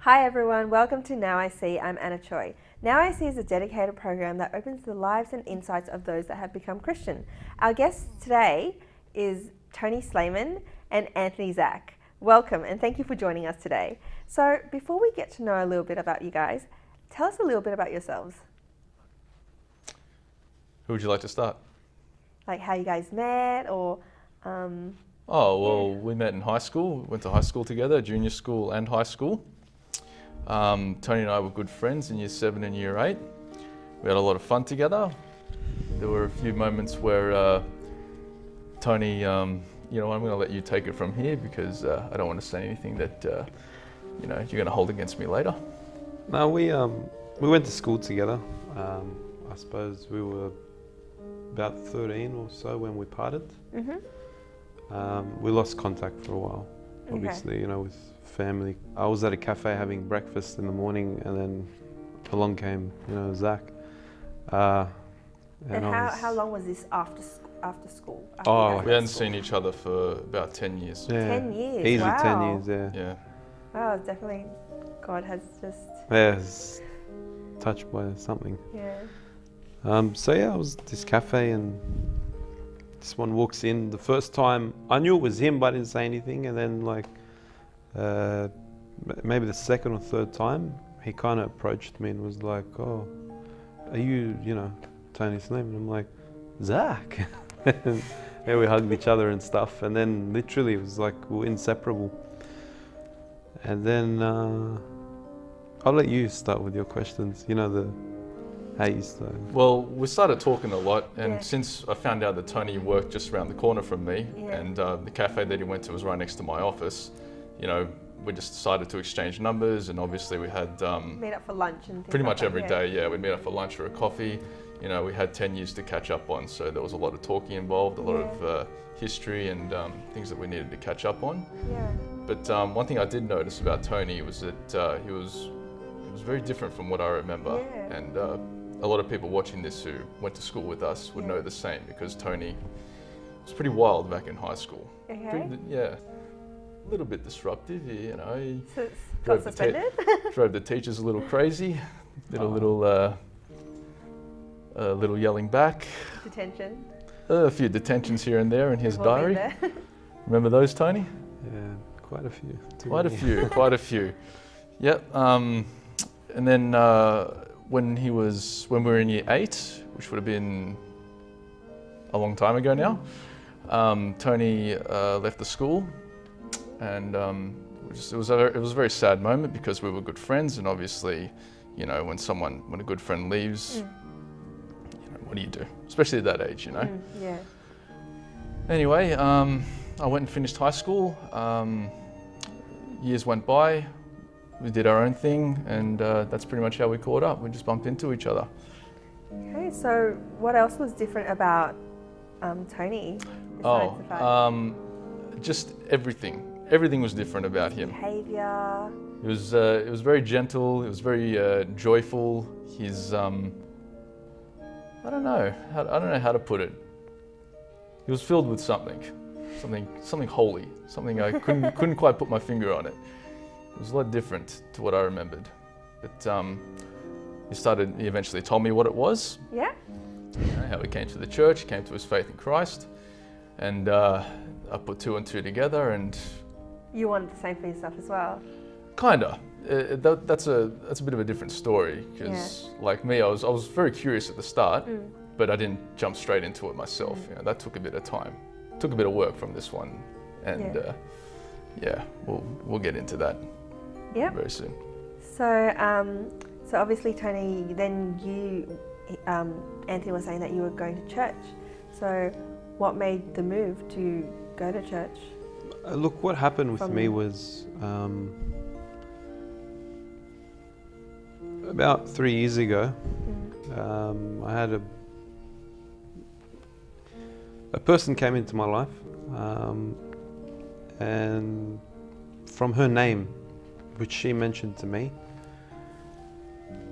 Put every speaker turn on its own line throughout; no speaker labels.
Hi everyone, welcome to Now I See. I'm Anna Choi. Now I See is a dedicated program that opens the lives and insights of those that have become Christian. Our guests today is Tony Slayman and Anthony Zach. Welcome and thank you for joining us today. So before we get to know a little bit about you guys, tell us a little bit about yourselves.
Who would you like to start?
Like how you guys met or...
We met in high school. We went to high school together, junior school and high school. Tony and I were good friends in year 7 and year 8. We had a lot of fun together. There were a few moments where Tony, I'm going to let you take it from here because I don't want to say anything that you're going to hold against me later.
No, we went to school together. I suppose we were about 13 or so when we parted.
Mm-hmm.
We lost contact for a while, obviously, with family. I was at a cafe having breakfast in the morning and then along came, Zach.
And how long was this after school?
We hadn't seen each other for about 10 years.
Yeah,
10 years,
easily
wow.
10 years,
Yeah.
Wow, definitely God has just...
Yeah, it's touched by something.
Yeah.
I was at this cafe and this one walks in. The first time I knew it was him, but I didn't say anything. And then maybe the second or third time, he kind of approached me and was like, "Oh, are you, Tony Slim?" And I'm like, "Zach." And yeah, we hugged each other and stuff. And then literally it was like we were inseparable. And then I'll let you start with your questions. How you started.
Well, we started talking a lot, and
Yeah.
since I found out that Tony worked just around the corner from me,
Yeah.
and the cafe that he went to was right next to my office, we just decided to exchange numbers, and obviously we had
Meet up for lunch and things
pretty
like
much
that,
every day. Yeah, we'd meet up for lunch or a coffee. We had 10 years to catch up on, so there was a lot of talking involved, a lot of history and things that we needed to catch up on.
Yeah.
But one thing I did notice about Tony was that he was very different from what I remember,
Yeah.
and a lot of people watching this who went to school with us would know the same, because Tony was pretty wild back in high school.
Okay.
A little bit disruptive, He
So got
drove the
suspended?
drove the teachers a little crazy, did a little yelling back,
Detention.
a few detentions here and there in his
We've all been
diary.
there.
Remember those, Tony?
Yeah, quite a few.
Quite a few. Yep. And then when we were in year 8, which would have been a long time ago now, Tony left the school, and it was a very sad moment because we were good friends, and obviously, when a good friend leaves, what do you do? Especially at that age,
Yeah.
Anyway, I went and finished high school. Years went by. We did our own thing, and that's pretty much how we caught up. We just bumped into each other.
Okay, so what else was different about Tony besides the fact?
Just everything. Everything was different about him.
Behaviour.
It was very gentle. It was very joyful. He's I don't know how to put it. He was filled with something holy, something I couldn't quite put my finger on it. It was a lot different to what I remembered, but he eventually told me what it was.
Yeah.
How he came to the church, he came to his faith in Christ, and I put 2 and 2 together, and
You wanted the same for yourself as well.
kinda. That's a bit of a different story, because like me, I was very curious at the start, but I didn't jump straight into it myself. That took a bit of time, took a bit of work from this one, and we'll get into that.
Yeah.
Very soon.
So obviously Tony, then you, Anthony was saying that you were going to church. So what made the move to go to church?
Look, what happened with me was about 3 years ago, I had a person came into my life, and from her name, which she mentioned to me,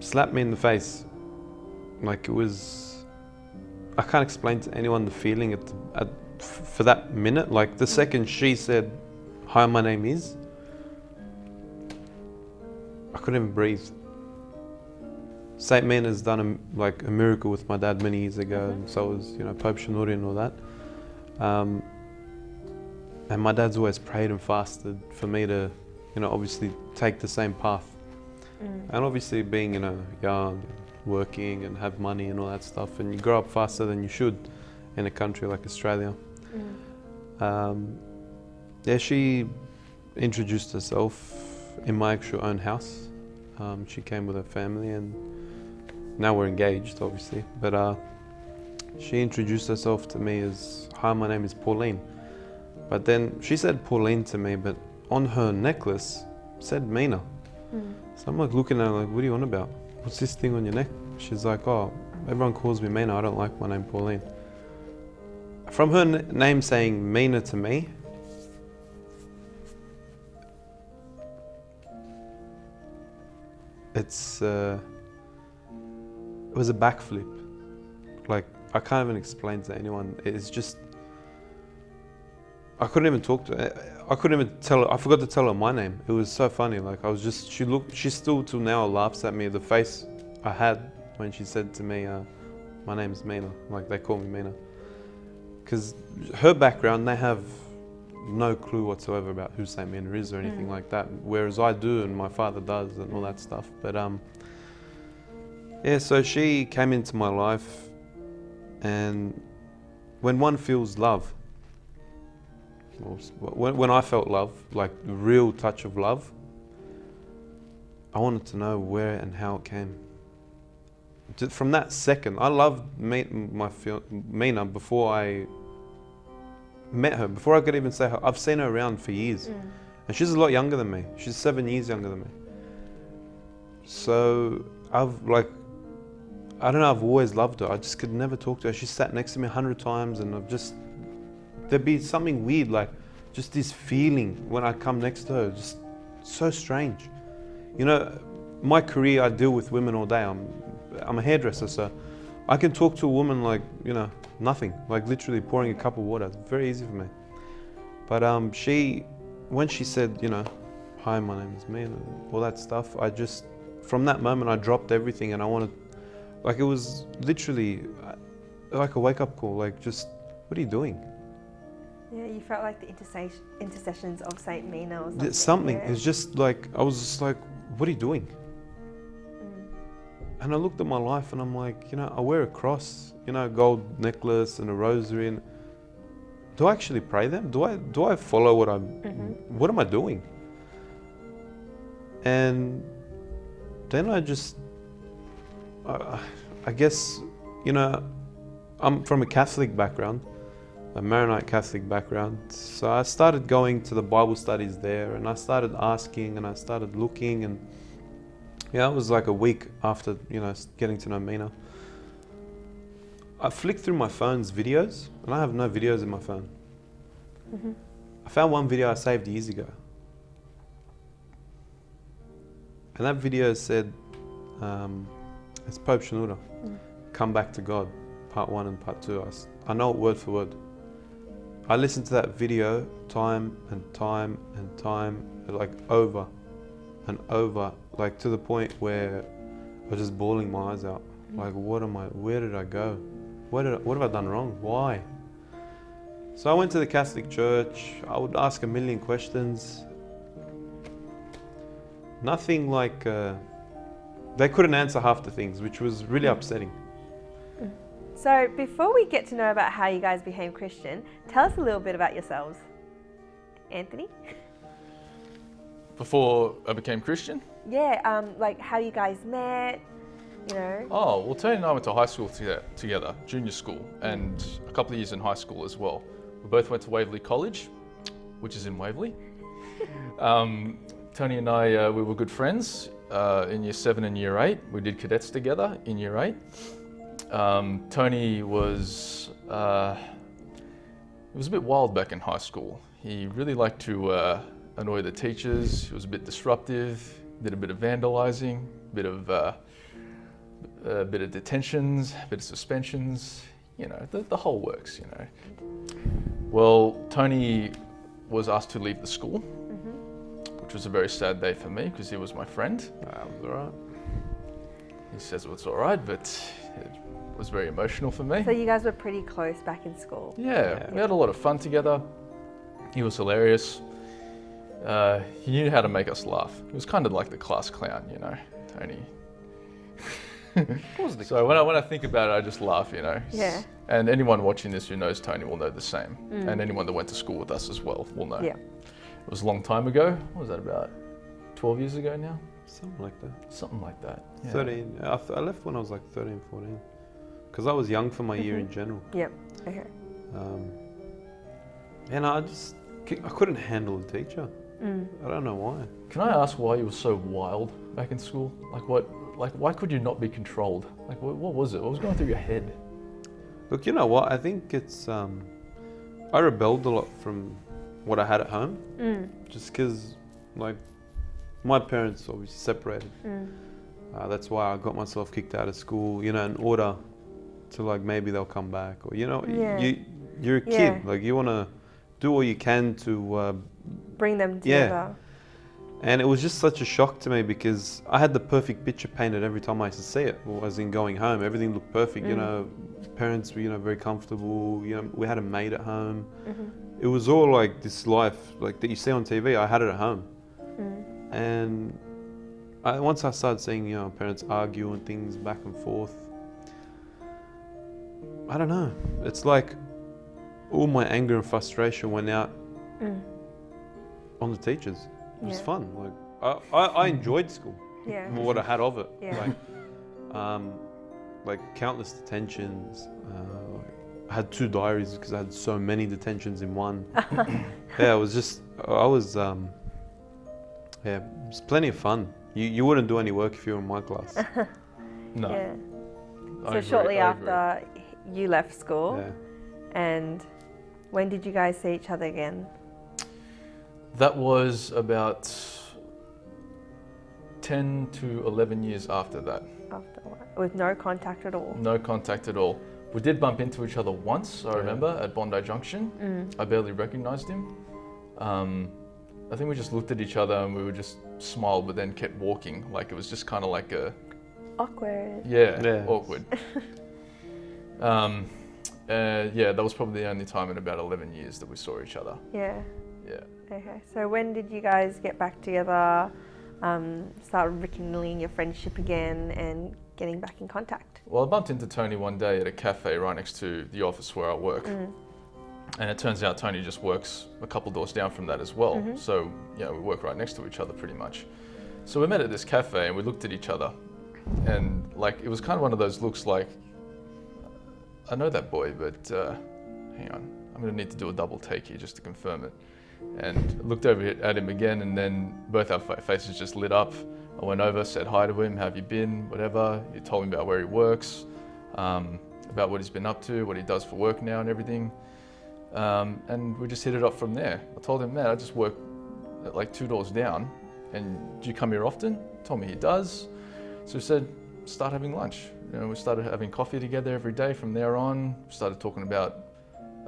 slapped me in the face. Like it was, I can't explain to anyone the feeling for that minute. Like the second she said, "Hi, my name is," couldn't even breathe. Saint Mina's done a miracle with my dad many years ago, and so was Pope Shenouda and all that. And my dad's always prayed and fasted for me to, obviously take the same path. And obviously being, young, working and have money and all that stuff, and you grow up faster than you should in a country like Australia. She introduced herself in my actual own house. She came with her family, and now we're engaged, obviously. But she introduced herself to me as, "Hi, my name is Pauline." But then she said Pauline to me, but on her necklace said Mina. So I'm like looking at her like, "What are you on about? What's this thing on your neck?" She's like, "Oh, everyone calls me Mina. I don't like my name Pauline." From her name saying Mina to me, it was a backflip. Like, I can't even explain to anyone. It's just, I couldn't even talk to her. I couldn't even tell her. I forgot to tell her my name. It was so funny. Like, I was just, she still till now laughs at me, the face I had when she said to me, "My name's Mina." Like, they call me Mina. Because her background, they have no clue whatsoever about who Saint Mina is or anything like that. Whereas I do, and my father does, and all that stuff. But so she came into my life, and when one feels love, when I felt love, like the real touch of love, I wanted to know where and how it came. From that second, I loved Mina before I met her, before I could even say her. I've seen her around for years, and she's a lot younger than me. She's 7 years younger than me. So I don't know, I've always loved her. I just could never talk to her. She sat next to me 100 times, and there'd be something weird, like just this feeling when I come next to her, just so strange. My career, I deal with women all day. I'm a hairdresser, so I can talk to a woman like, nothing, like literally pouring a cup of water. It's very easy for me. But when she said, "Hi, my name is Mina," all that stuff, from that moment I dropped everything, and I wanted, like, it was literally like a wake-up call, like, just, what are you doing?
Yeah, you felt like the intercessions of Saint Mina or something.
Something.
Yeah.
It's just like, I was just like, what are you doing? And I looked at my life, and I'm like, I wear a cross, gold necklace and a rosary, and do I actually pray them? Do I follow what am I doing? And then I guess, I'm from a Catholic background, a Maronite Catholic background. So I started going to the Bible studies there, and I started asking, and I started looking, and it was like a week after, getting to know Mina. I flicked through my phone's videos, and I have no videos in my phone. I found one video I saved years ago. And that video said, it's Pope Shenouda, "Come Back to God," part 1 and part 2. I know it word for word. I listened to that video time and time and time, like over and over, like to the point where I was just bawling my eyes out. Like, where did I go? What have I done wrong? Why? So I went to the Catholic Church. I would ask a million questions. Nothing like, they couldn't answer half the things, which was really upsetting.
So before we get to know about how you guys became Christian, tell us a little bit about yourselves. Anthony?
Before I became Christian?
Yeah, like how you guys met,
Oh, well, Tony and I went to high school together, junior school, and a couple of years in high school as well. We both went to Waverley College, which is in Waverley. Tony and I, we were good friends in year 7 and year 8. We did cadets together in year 8. Tony was, he was a bit wild back in high school. He really liked to annoy the teachers. He was a bit disruptive, did a bit of vandalizing, a bit of detentions, a bit of suspensions, the whole works, Well, Tony was asked to leave the school which was a very sad day for me because he was my friend.
That was alright.
He says it was all right, but it was very emotional for me.
So you guys were pretty close back in school.
Yeah, we had a lot of fun together. He was hilarious. He knew how to make us laugh. He was kind of like the class clown, you know, Tony. So when I think about it, I just laugh, you know.
Yeah.
And anyone watching this who knows Tony will know the same. And anyone that went to school with us as well will know.
Yeah.
It was a long time ago. What was that, about 12 years ago now?
Something like that.
Something like that. Yeah.
13. I left when I was like 13, 14. Because I was young for my year in general.
Yep. Okay.
And I couldn't handle the teacher. I don't know why.
Can I ask why you were so wild back in school? Why could you not be controlled? Like, what was it? What was going through your head?
Look, you know what? I think it's, I rebelled a lot from what I had at home. Just because, like, my parents obviously separated. That's why I got myself kicked out of school, you know, in order to, like, maybe they'll come back. Or, you know, you're a kid.
Yeah.
Like, you want to do all you can to...
Bring them together.
And it was just such a shock to me because I had the perfect picture painted every time I used to see it. Well, as in going home, everything looked perfect. You know, parents were, you know, very comfortable. You know, we had a maid at home. It was all like this life, like that you see on TV. I had it at home, and once I started seeing, you know, parents argue and things back and forth, I don't know. It's like all my anger and frustration went out on the teachers. It was fun. Like I enjoyed school.
Yeah.
For what I had of it.
Yeah.
Like countless detentions. I had 2 diaries because I had so many detentions in one. Yeah, it was just it was plenty of fun. You wouldn't do any work if you were in my class.
No.
Yeah.
I
So
agree,
shortly
I agree.
after you left school,
Yeah.
and when did you guys see each other again?
That was about 10 to 11 years after that.
After what? With no contact at all.
No contact at all. We did bump into each other once, I remember, at Bondi Junction. I barely recognized him. I think we just looked at each other and we would just smile, but then kept walking. Like it was just kind of like a...
Awkward.
Yeah. Awkward. Yeah, that was probably the only time in about 11 years that we saw each other.
Yeah.
Yeah.
Okay. So when did you guys get back together, start rekindling your friendship again and getting back in contact?
Well, I bumped into Tony one day at a cafe right next to the office where I work. And it turns out Tony just works a couple doors down from that as well. So, yeah, we work right next to each other pretty much. So we met at this cafe and we looked at each other. And like, it was kind of one of those looks like, I know that boy, but hang on, I'm gonna need to do a double take here just to confirm it. And looked over at him again, and then both our faces just lit up. I went over, said hi to him, how have you been, whatever. He told me about where he works, about what he's been up to, what he does for work now and everything. And we just hit it off from there. I told him, man, I just work like 2 doors down, and do you come here often? He told me he does. So we said, start having lunch. You know, we started having coffee together every day from there on. We started talking about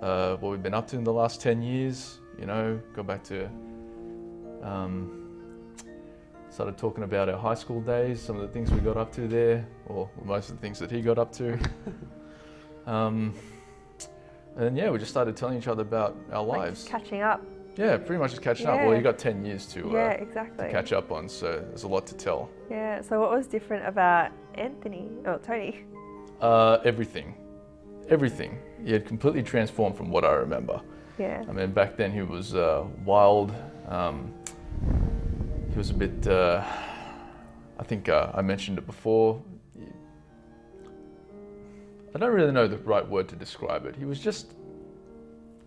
what we've been up to in the last 10 years. You know, go back to, started talking about our high school days, some of the things we got up to there, or most of the things that he got up to. And yeah, we just started telling each other about our
Like
lives.
just catching up.
Yeah, pretty much just catching up. Well, you got 10 years to
Exactly.
catch up on, so there's a lot to tell.
Yeah. So what was different about Tony?
Everything. He had completely transformed from what I remember.
Yeah.
I mean, back then he was wild. He was a bit, I think I mentioned it before. I don't really know the right word to describe it. He was just,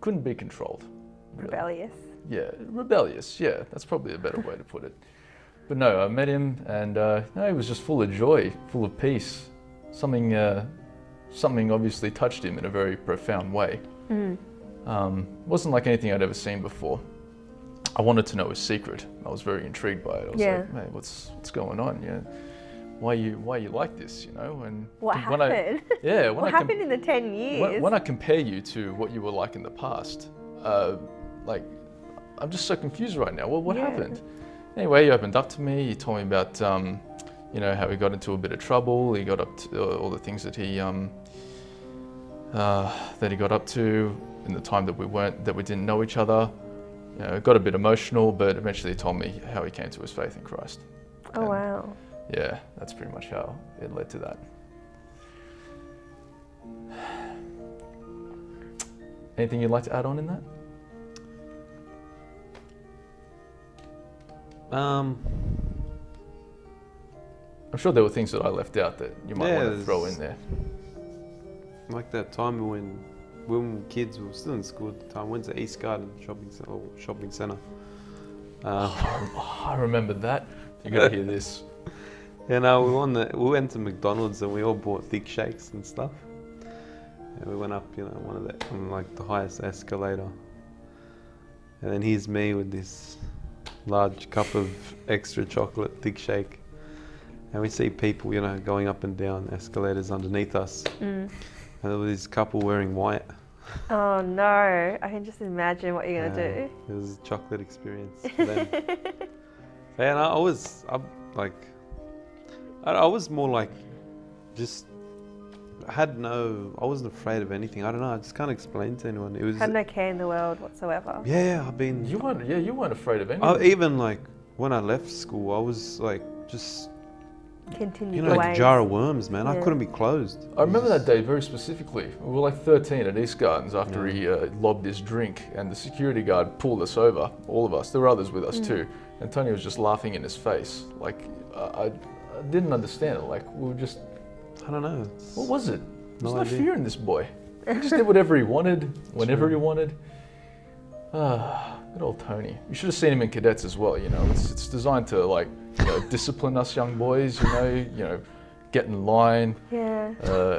couldn't be controlled.
Rebellious.
Yeah, rebellious. Yeah, that's probably a better way to put it. But no, I met him and no, he was just full of joy, full of peace. Something obviously touched him in a very profound way. Wasn't like anything I'd ever seen before. I wanted to know his secret. I was very intrigued by it. I was like, man, what's going on? Yeah, why you like this? You know, and
What happened? What happened in the 10 years?
When I compare you to what you were like in the past, like I'm just so confused right now. Well, what happened? Anyway, he opened up to me. He told me about, you know, how he got into a bit of trouble. He got up to all the things that he got up to in the time that we didn't know each other. You know, it got a bit emotional, but eventually he told me how he came to his faith in Christ.
Oh,
And
wow.
yeah, that's pretty much how it led to that. Anything you'd like to add on in that?
Um,
I'm sure there were things that I left out that you might want to throw in there.
Like that time when we were kids, we were still in school at the time. Went to East Garden shopping centre.
I remember that. You got to hear this.
You know, we went to McDonald's and we all bought thick shakes and stuff. And we went up, you know, on like the highest escalator. And then here's me with this large cup of extra chocolate thick shake. And we see people, you know, going up and down escalators underneath us. And there was this couple wearing white.
Oh no, I can just imagine what you're going to do.
It was a chocolate experience for them. And I was more like, just, I wasn't afraid of anything. I don't know, I just can't explain to anyone. It was.
Had no care in the world whatsoever.
Yeah, I've been.
You weren't afraid of anything.
Even like, when I left school, I was like, just,
Continue
you know, like a
ways.
jar of worms, man. I
Yeah.
couldn't be closed.
I remember that day very specifically. We were like 13 at East Gardens after he lobbed his drink, and the security guard pulled us over, all of us. There were others with us too. And Tony was just laughing in his face. Like, I didn't understand it. Like, we were just,
I don't know.
what was it? There's no
idea.
fear in this boy. He just did whatever he wanted, whenever he wanted. Good old Tony. You should have seen him in cadets as well. You know, it's designed to, like, you know, discipline us young boys. You know, get in line,
Yeah.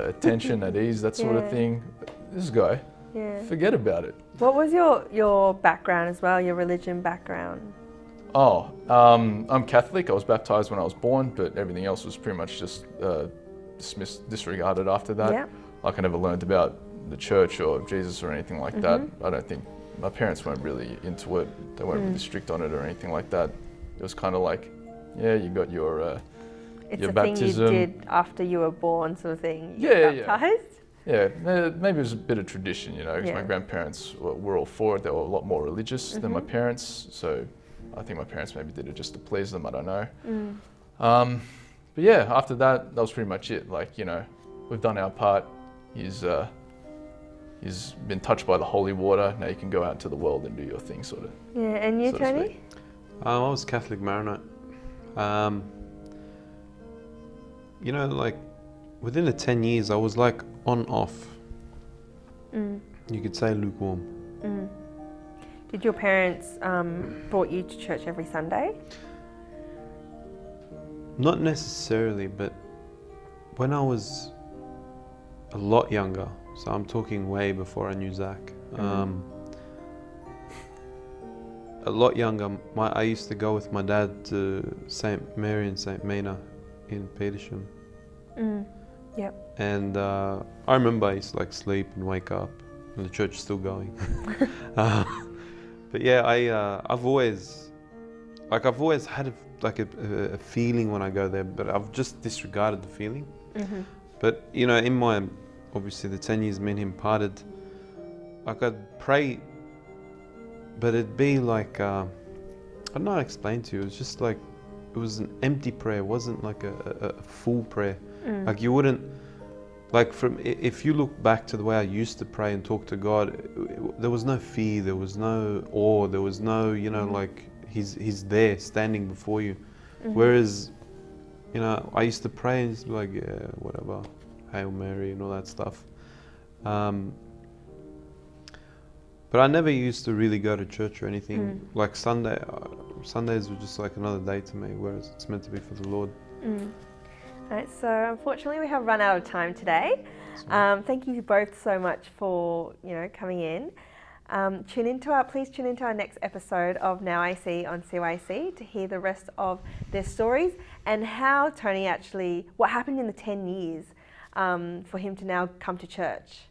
attention at ease, that sort
Yeah.
of thing. This guy,
Yeah.
forget about it.
What was your background as well, your religion background?
Oh, I'm Catholic. I was baptized when I was born, but everything else was pretty much just disregarded after that.
Yeah.
Like, I never learned about the church or Jesus or anything like that. I don't think my parents weren't really into it. They weren't really strict on it or anything like that. It was kind of like, yeah, you got your
It's
your
a
baptism.
thing you did after you were born, sort of thing. You
Yeah,
got
yeah.
baptized?
Yeah, maybe it was a bit of tradition, you know, because
Yeah.
my grandparents were all for it. They were a lot more religious than my parents, so I think my parents maybe did it just to please them. I don't know. But yeah, after that was pretty much it. Like, you know, we've done our part. He's been touched by the holy water. Now you can go out into the world and do your thing, sort of.
Yeah, and you,
so to
Tony?
speak.
I was Catholic Maronite. You know, like, within the 10 years, I was like on off. You could say lukewarm.
Did your parents brought you to church every Sunday?
Not necessarily, but when I was a lot younger, so I'm talking way before I knew Zach, a lot younger, I used to go with my dad to St. Mary and St. Mina in Petersham.
Yep.
And I remember I used to like sleep and wake up and the church is still going. But yeah, I've always had a feeling when I go there, but I've just disregarded the feeling. But you know, in my, obviously the 10 years me and him parted, like I'd pray, but it'd be like, I don't know how to explain to you, it was just like, it was an empty prayer, it wasn't like a full prayer. Like you wouldn't, like if you look back to the way I used to pray and talk to God, there was no fear, there was no awe, there was no, you know, like he's there standing before you. Whereas, you know, I used to pray and just be like, yeah, whatever, Hail Mary and all that stuff. But I never used to really go to church or anything. Like Sundays were just like another day to me, whereas it's meant to be for the Lord.
Right, so unfortunately we have run out of time today. Thank you both so much for coming in. Please tune into our next episode of Now I See on CYC to hear the rest of their stories and how Tony what happened in the 10 years for him to now come to church.